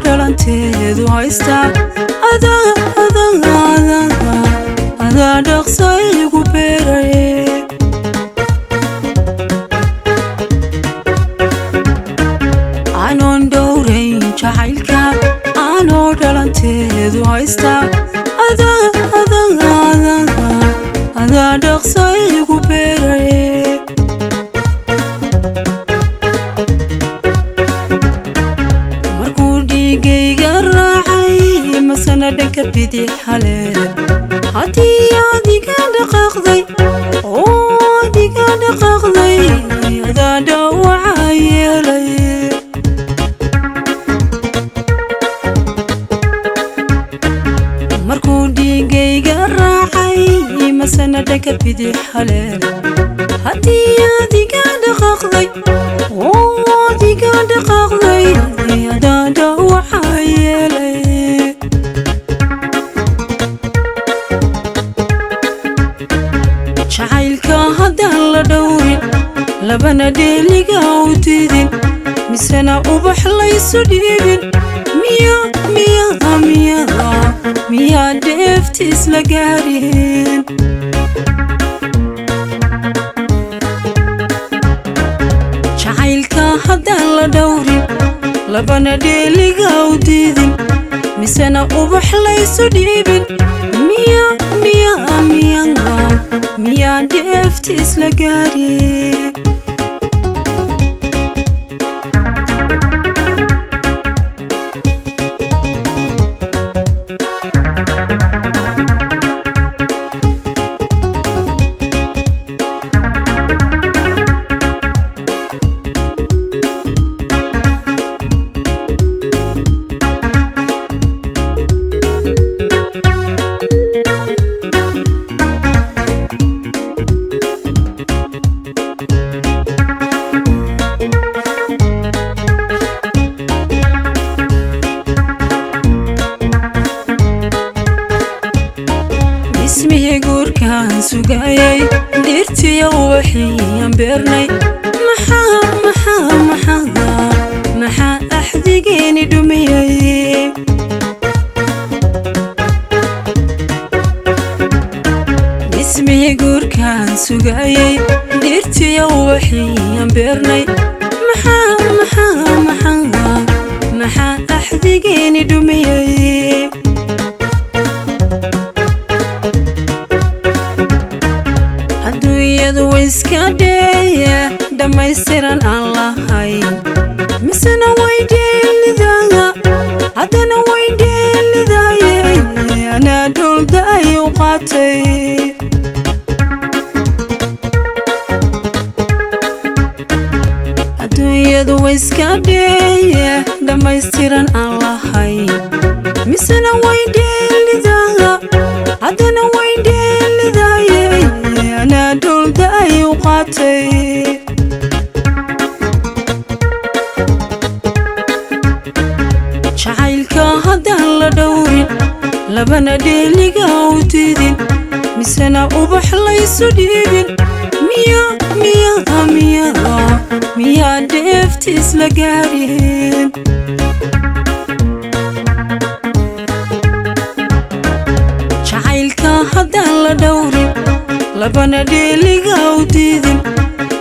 dhalanteedu haysta adaa dhaqso igu beeraye anoon dhowrayn jacaylka anoo dhalanteedu haysta adaa dhaqso igu beeraye dhanka bidix haleed haddii adiga dhaqaaqday adaa dhawaca yeelay markuu dhiigayga raacay masana dhanka bidix haleed haddii adiga dhaqaaqday adaa dhawaca yeelay jacaylka haddaan la dhowrin labana dheeliga u diidin misena ubax laysu dhiibin miyaa dheefti isla gaadhin jacaylka haddaan la dhowrin labana dheeliga u diidin misena ubax laysu dhiibin miyaa dheefti isla gaadhin ismihii guurkaan sugayay dhirtiya ubaxiyaan beernay maxaa axdigeeni dhumiyay ismihii guurkaan sugayay dhirtiya ubaxiyaan beernay maxaa axdigeeni dhumiyay adduunyadu wayska dheeye dhammaystiran aan lahayn misena way dheelidaa haddana way dheelidaye anaa dhuldaay u qaatay adduunyadu wayska dheeye dhammaystiran aan lahayn misena way dheelidaa haddana way dheelidaye anaa dhuldaay u qaatay jacaylka haddaan la dhowrin labana dheeliga u diidin misena ubax laysu dhiibin miyaa dheefti isla gaadhin jacaylka haddaan la dhowrin labana dheeliga u diidin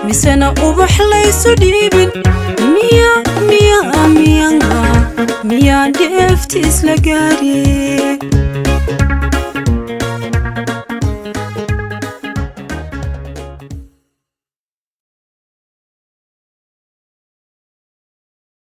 misena ubax laysu dhiibin miyaa dheefti isla gaadhin